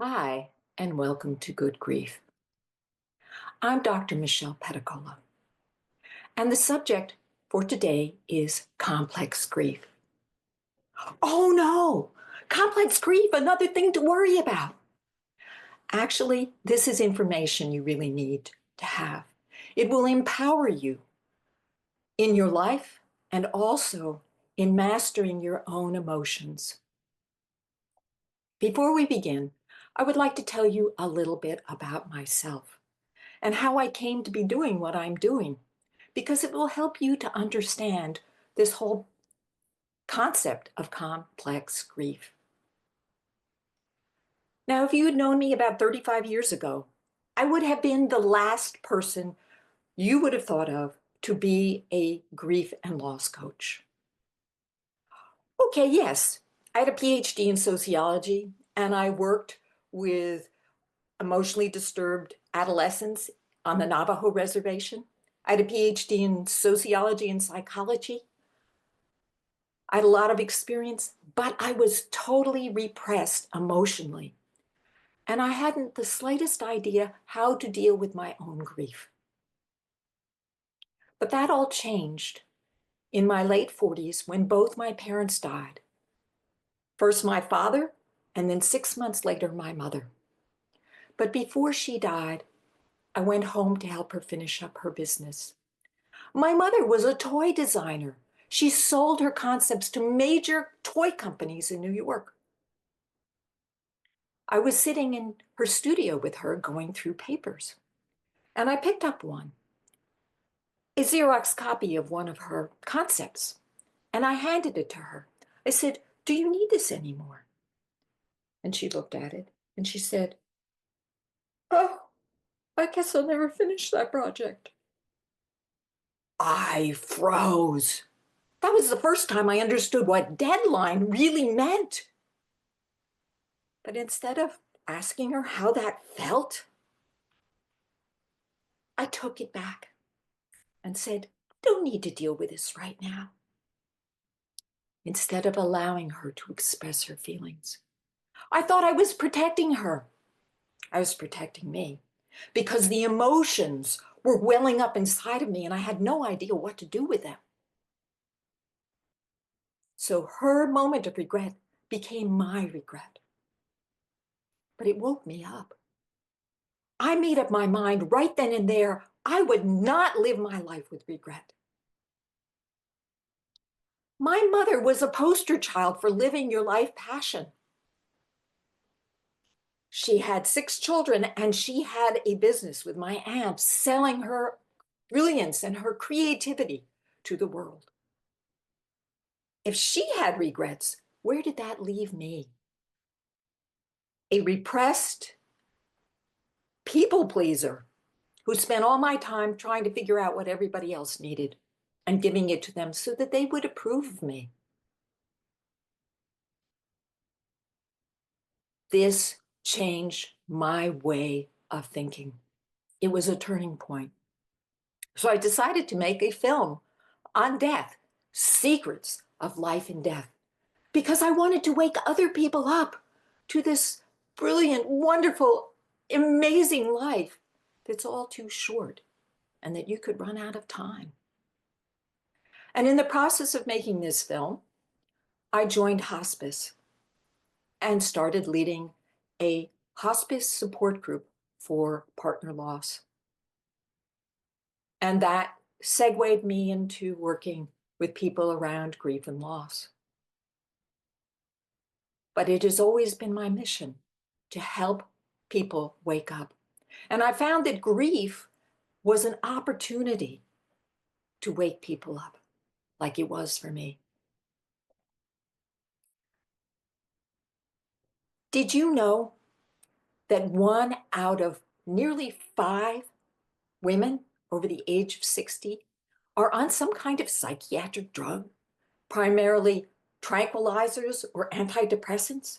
Hi, and welcome to Good Grief. I'm Dr. Michelle Pedicola, and the subject for today is complex grief. Oh no, complex grief, another thing to worry about. Actually, this is information you really need to have. It will empower you in your life and also in mastering your own emotions. Before we begin, I would like to tell you a little bit about myself and how I came to be doing what I'm doing, because it will help you to understand this whole concept of complex grief. Now, if you had known me about 35 years ago, I would have been the last person you would have thought of to be a grief and loss coach. Okay, yes, I had a PhD in sociology, and I worked with emotionally disturbed adolescents on the Navajo reservation. I had a PhD in sociology and psychology. I had a lot of experience, but I was totally repressed emotionally. And I hadn't the slightest idea how to deal with my own grief. But that all changed in my late 40s when both my parents died. First my father, and then 6 months later, my mother. But before she died, I went home to help her finish up her business. My mother was a toy designer. She sold her concepts to major toy companies in New York. I was sitting in her studio with her going through papers, and I picked up one, a Xerox copy of one of her concepts, and I handed it to her. I said, "Do you need this anymore?" And she looked at it and she said, "Oh, I guess I'll never finish that project." I froze. That was the first time I understood what deadline really meant. But instead of asking her how that felt, I took it back and said, "Don't need to deal with this right now." Instead of allowing her to express her feelings, I thought I was protecting her. I was protecting me because the emotions were welling up inside of me and I had no idea what to do with them. So her moment of regret became my regret. But it woke me up. I made up my mind right then and there I would not live my life with regret. My mother was a poster child for living your life passion. She had 6 children and she had a business with my aunt selling her brilliance and her creativity to the world. If she had regrets, where did that leave me? A repressed people pleaser who spent all my time trying to figure out what everybody else needed and giving it to them so that they would approve of me. This changed my way of thinking. It was a turning point. So I decided to make a film on death, secrets of life and death, because I wanted to wake other people up to this brilliant, wonderful, amazing life that's all too short and that you could run out of time. And in the process of making this film, I joined hospice and started leading a hospice support group for partner loss. And that segued me into working with people around grief and loss. But it has always been my mission to help people wake up. And I found that grief was an opportunity to wake people up, like it was for me. Did you know that 1 out of nearly 5 women over the age of 60 are on some kind of psychiatric drug, primarily tranquilizers or antidepressants?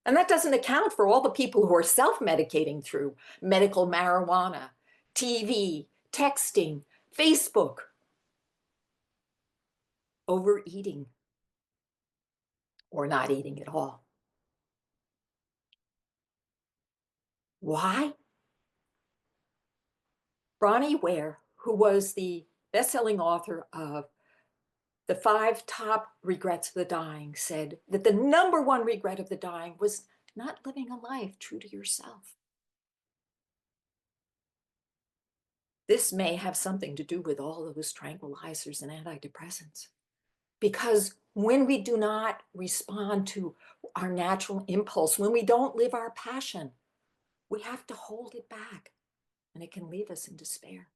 And that doesn't account for all the people who are self-medicating through medical marijuana, TV, texting, Facebook, overeating, or not eating at all. Why? Bronnie Ware, who was the best-selling author of The 5 Top Regrets of the Dying, said that the number one regret of the dying was not living a life true to yourself. This may have something to do with all those tranquilizers and antidepressants. Because when we do not respond to our natural impulse, when we don't live our passion, we have to hold it back, and it can leave us in despair.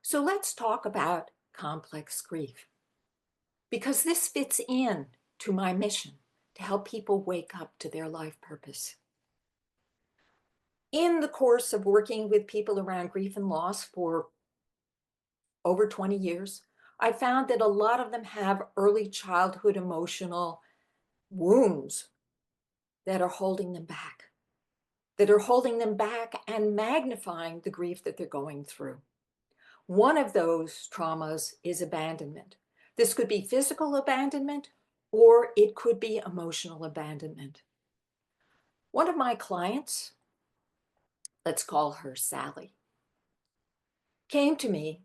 So let's talk about complex grief, because this fits in to my mission to help people wake up to their life purpose. In the course of working with people around grief and loss for over 20 years, I found that a lot of them have early childhood emotional wounds that are holding them back, and magnifying the grief that they're going through. One of those traumas is abandonment. This could be physical abandonment, or it could be emotional abandonment. One of my clients, let's call her Sally, came to me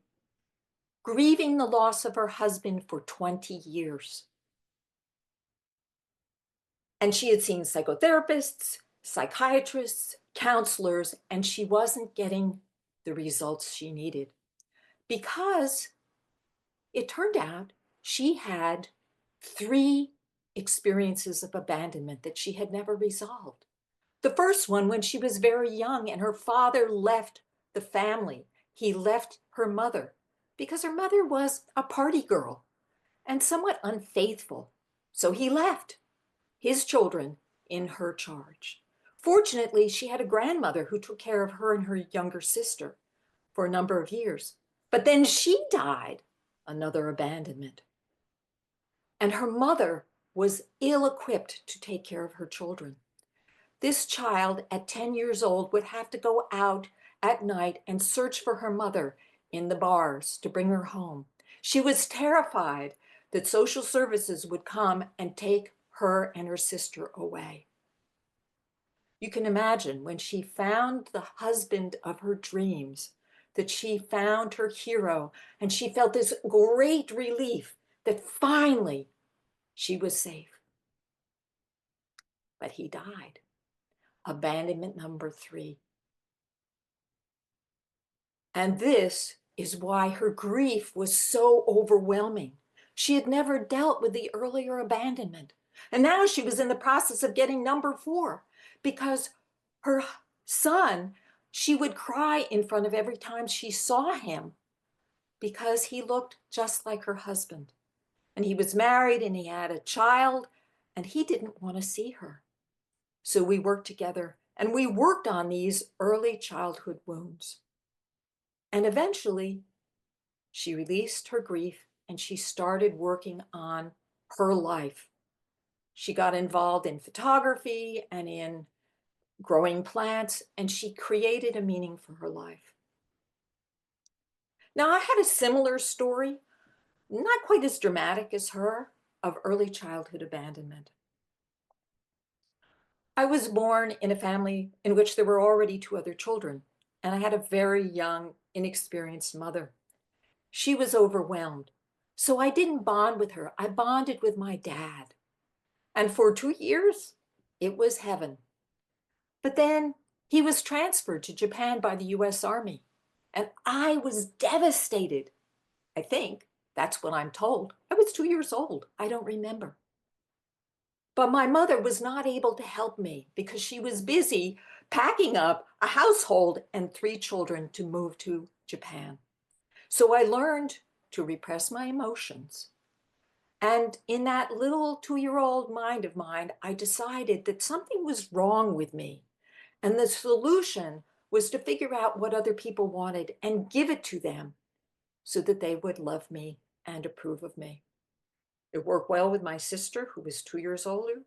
grieving the loss of her husband for 20 years. And she had seen psychotherapists, psychiatrists, counselors, and she wasn't getting the results she needed because it turned out she had 3 experiences of abandonment that she had never resolved. The first one, when she was very young and her father left the family. He left her mother because her mother was a party girl and somewhat unfaithful. So he left his children in her charge. Fortunately, she had a grandmother who took care of her and her younger sister for a number of years. But then she died, another abandonment. And her mother was ill-equipped to take care of her children. This child at 10 years old would have to go out at night and search for her mother in the bars to bring her home. She was terrified that social services would come and take her and her sister away. You can imagine when she found the husband of her dreams, that she found her hero, and she felt this great relief that finally she was safe. But he died. Abandonment number 3. And this is why her grief was so overwhelming. She had never dealt with the earlier abandonment. And now she was in the process of getting number 4 because her son, she would cry in front of every time she saw him because he looked just like her husband. And he was married and he had a child and he didn't want to see her. So we worked together and we worked on these early childhood wounds. And eventually, she released her grief and she started working on her life. She got involved in photography and in growing plants, and she created a meaning for her life. Now, I had a similar story, not quite as dramatic as her, of early childhood abandonment. I was born in a family in which there were already 2 other children, and I had a very young, inexperienced mother. She was overwhelmed. So I didn't bond with her. I bonded with my dad. And for 2 years, it was heaven. But then he was transferred to Japan by the US Army. And I was devastated. I think that's what I'm told. I was 2 years old. I don't remember. But my mother was not able to help me because she was busy packing up a household and 3 children to move to Japan. So I learned to repress my emotions. And in that little 2-year-old mind of mine, I decided that something was wrong with me. And the solution was to figure out what other people wanted and give it to them so that they would love me and approve of me. It worked well with my sister, who was 2 years older.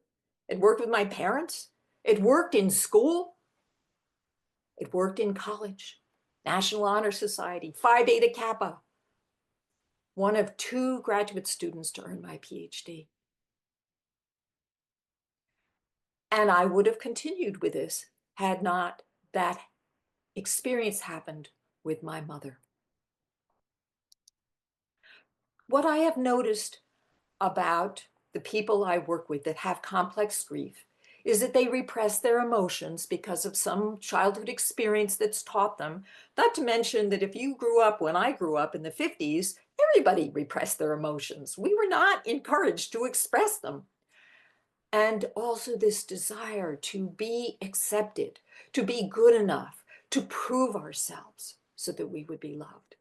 It worked with my parents. It worked in school. It worked in college. National Honor Society, Phi Beta Kappa. One of 2 graduate students to earn my PhD. And I would have continued with this had not that experience happened with my mother. What I have noticed about the people I work with that have complex grief is that they repress their emotions because of some childhood experience that's taught them. Not to mention that if you grew up when I grew up in the 50s, everybody repressed their emotions. We were not encouraged to express them. And also this desire to be accepted, to be good enough, to prove ourselves so that we would be loved.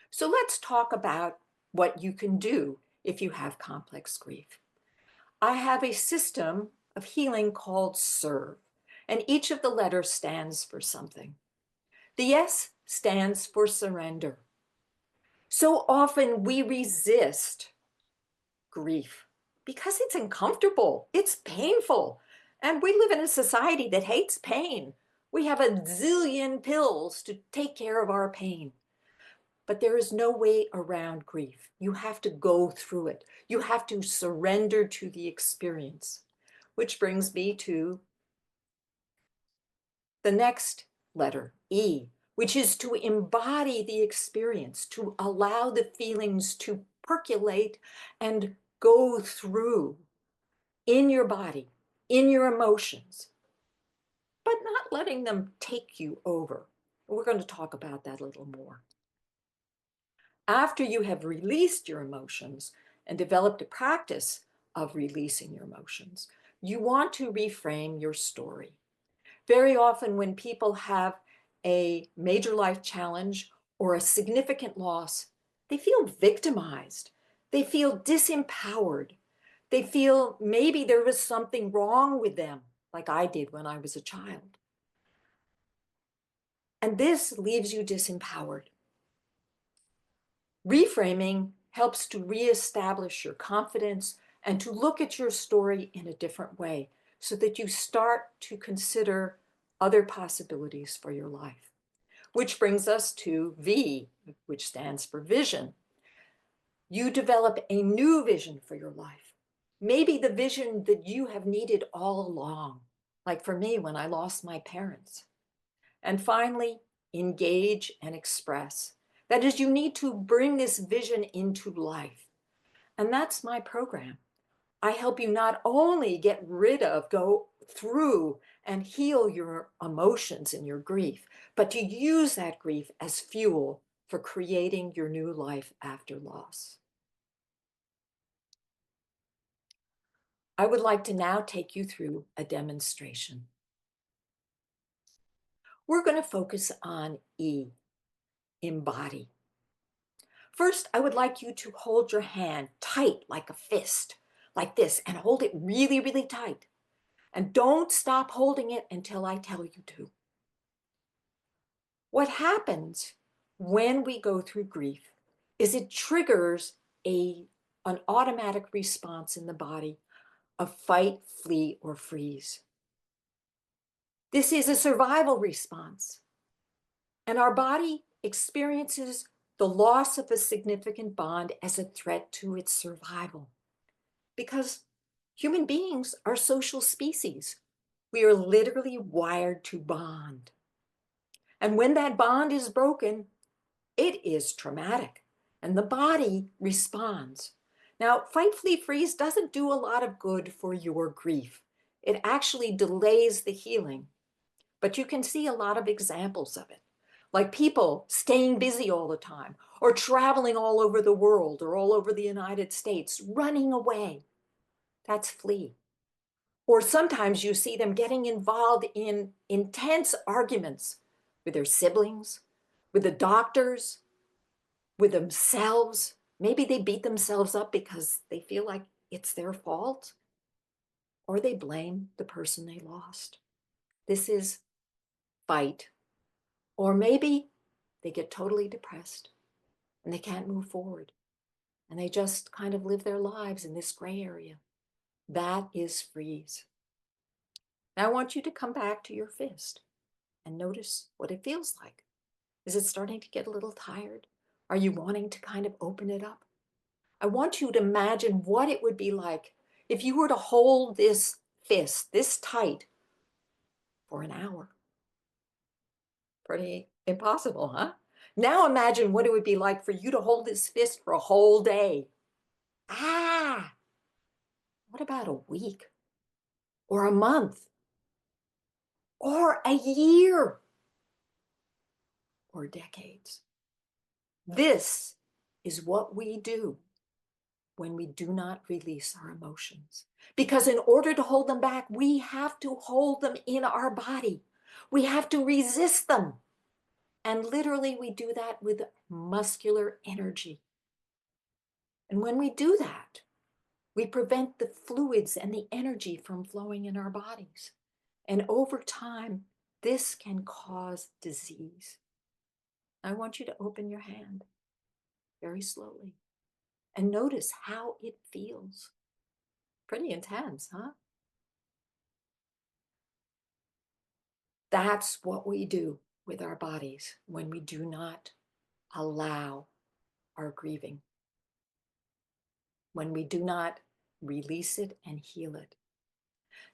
So let's talk about what you can do if you have complex grief. I have a system of healing called SERVE, and each of the letters stands for something. The S stands for surrender. So often we resist grief because it's uncomfortable, it's painful, and we live in a society that hates pain. We have a zillion pills to take care of our pain. But there is no way around grief. You have to go through it. You have to surrender to the experience, which brings me to the next letter, E, which is to embody the experience, to allow the feelings to percolate and go through in your body, in your emotions, but not letting them take you over. We're going to talk about that a little more. After you have released your emotions and developed a practice of releasing your emotions, you want to reframe your story. Very often when people have a major life challenge or a significant loss, they feel victimized. They feel disempowered. They feel maybe there was something wrong with them, like I did when I was a child. And this leaves you disempowered. Reframing helps to reestablish your confidence and to look at your story in a different way so that you start to consider other possibilities for your life. Which brings us to V, which stands for vision. You develop a new vision for your life. Maybe the vision that you have needed all along, like for me when I lost my parents. And finally, engage and express. That is, you need to bring this vision into life. And that's my program. I help you not only get rid of, go through and heal your emotions and your grief, but to use that grief as fuel for creating your new life after loss. I would like to now take you through a demonstration. We're going to focus on E, embody. First, I would like you to hold your hand tight like a fist, like this, and hold it really, really tight. And don't stop holding it until I tell you to. What happens when we go through grief is it triggers an automatic response in the body of fight, flee, or freeze. This is a survival response. And our body experiences the loss of a significant bond as a threat to its survival. Because human beings are social species. We are literally wired to bond. And when that bond is broken, it is traumatic, and the body responds. Now, fight, flee, freeze doesn't do a lot of good for your grief. It actually delays the healing, but you can see a lot of examples of it, like people staying busy all the time, or traveling all over the world, or all over the United States, running away. That's flee. Or sometimes you see them getting involved in intense arguments with their siblings, with the doctors, with themselves. Maybe they beat themselves up because they feel like it's their fault, or they blame the person they lost. This is fight. Or maybe they get totally depressed and they can't move forward and they just kind of live their lives in this gray area. That is freeze. Now I want you to come back to your fist and notice what it feels like. Is it starting to get a little tired? Are you wanting to kind of open it up? I want you to imagine what it would be like if you were to hold this fist this tight for an hour? Pretty impossible, huh? Now imagine what it would be like for you to hold this fist for a whole day. Ah, what about a week or a month or a year or decades? This is what we do when we do not release our emotions. Because in order to hold them back, we have to hold them in our body. We have to resist them. And literally, we do that with muscular energy. And when we do that, we prevent the fluids and the energy from flowing in our bodies. And over time, this can cause disease. I want you to open your hand very slowly and notice how it feels. Pretty intense, huh? That's what we do with our bodies when we do not allow our grieving, when we do not release it and heal it.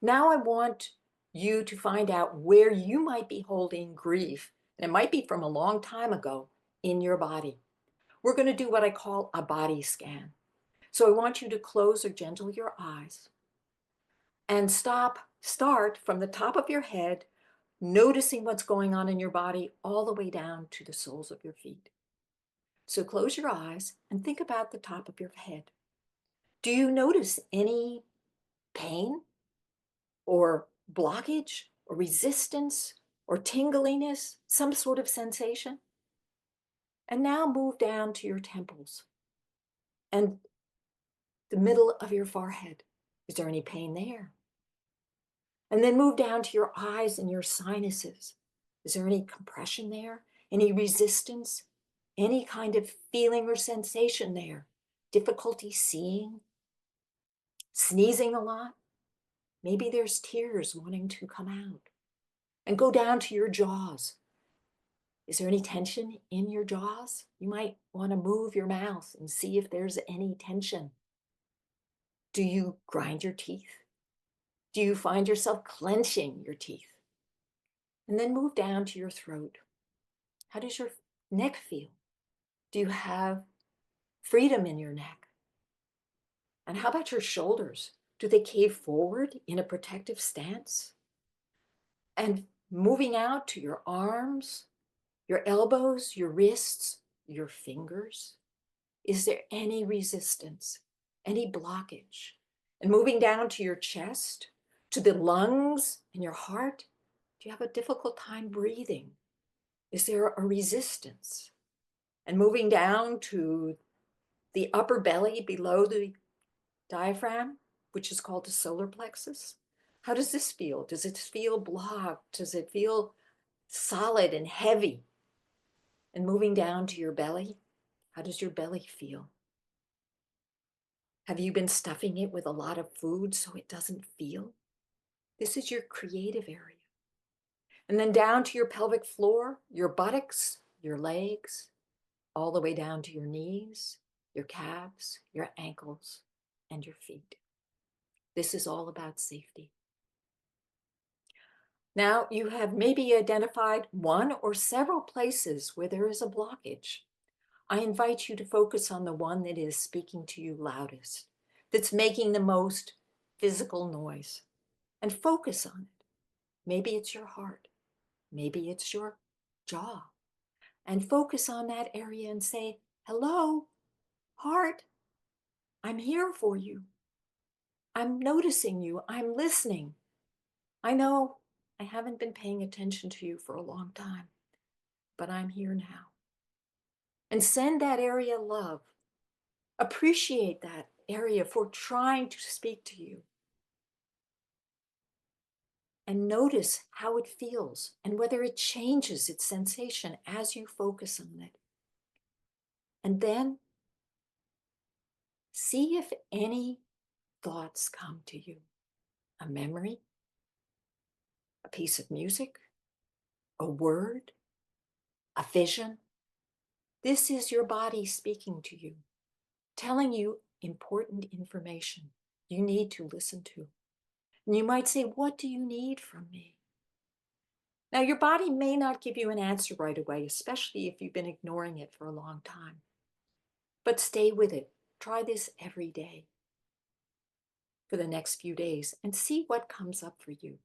Now I want you to find out where you might be holding grief, and it might be from a long time ago, in your body. We're going to do what I call a body scan. So I want you to close or gentle your eyes and start from the top of your head, noticing what's going on in your body all the way down to the soles of your feet. So close your eyes and think about the top of your head. Do you notice any pain or blockage or resistance or tingliness, some sort of sensation? And now move down to your temples and the middle of your forehead. Is there any pain there? And then move down to your eyes and your sinuses. Is there any compression there? Any resistance? Any kind of feeling or sensation there? Difficulty seeing? Sneezing a lot? Maybe there's tears wanting to come out. And go down to your jaws. Is there any tension in your jaws? You might want to move your mouth and see if there's any tension. Do you grind your teeth? Do you find yourself clenching your teeth? And then move down to your throat. How does your neck feel? Do you have freedom in your neck? And how about your shoulders? Do they cave forward in a protective stance? And moving out to your arms, your elbows, your wrists, your fingers. Is there any resistance, any blockage? And moving down to your chest, to the lungs and your heart, do you have a difficult time breathing? Is there a resistance? And moving down to the upper belly below the diaphragm, which is called the solar plexus. How does this feel? Does it feel blocked? Does it feel solid and heavy? And moving down to your belly, how does your belly feel? Have you been stuffing it with a lot of food so it doesn't feel? This is your creative area. And then down to your pelvic floor, your buttocks, your legs, all the way down to your knees, your calves, your ankles, and your feet. This is all about safety. Now you have maybe identified one or several places where there is a blockage. I invite you to focus on the one that is speaking to you loudest, that's making the most physical noise, and focus on it. Maybe it's your heart. Maybe it's your jaw. And focus on that area and say, hello, heart, I'm here for you. I'm noticing you. I'm listening. I know I haven't been paying attention to you for a long time, but I'm here now. And send that area love. Appreciate that area for trying to speak to you. And notice how it feels and whether it changes its sensation as you focus on it. And then see if any thoughts come to you. A memory, a piece of music, a word, a vision. This is your body speaking to you, telling you important information. you need to listen to. And you might say, what do you need from me? Now, your body may not give you an answer right away, especially if you've been ignoring it for a long time. But stay with it. Try this every day for the next few days and see what comes up for you.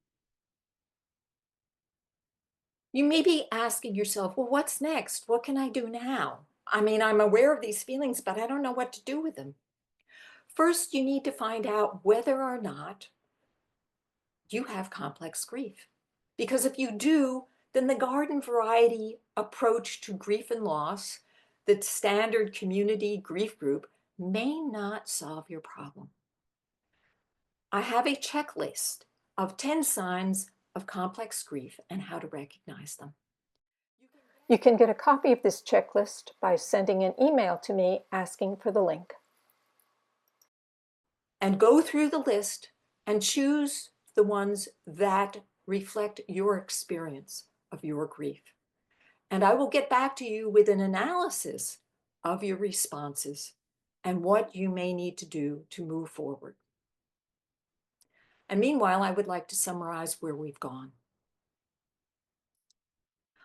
You may be asking yourself, well, what's next? What can I do now? I mean, I'm aware of these feelings, but I don't know what to do with them. First, you need to find out whether or not you have complex grief. Because if you do, then the garden variety approach to grief and loss, the standard community grief group, may not solve your problem. I have a checklist of 10 signs of complex grief and how to recognize them. You can get a copy of this checklist by sending an email to me asking for the link. And go through the list and choose the ones that reflect your experience of your grief. And I will get back to you with an analysis of your responses and what you may need to do to move forward. And meanwhile, I would like to summarize where we've gone.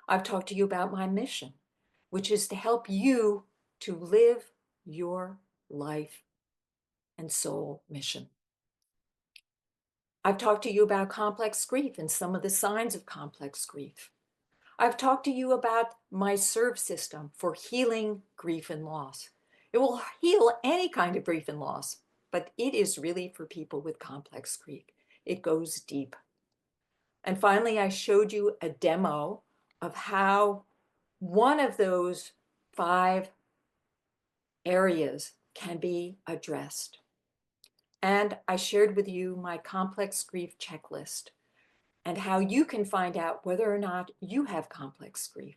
I've talked to you about my mission, which is to help you to live your life and soul mission. I've talked to you about complex grief and some of the signs of complex grief. I've talked to you about my serve system for healing grief and loss. It will heal any kind of grief and loss, but it is really for people with complex grief. It goes deep. And finally, I showed you a demo of how one of those 5 areas can be addressed. And I shared with you my complex grief checklist and how you can find out whether or not you have complex grief.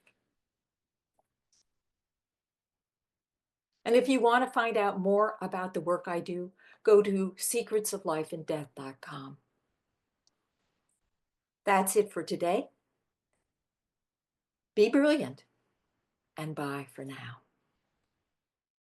And if you want to find out more about the work I do, go to secretsoflifeanddeath.com. That's it for today. Be brilliant, and bye for now.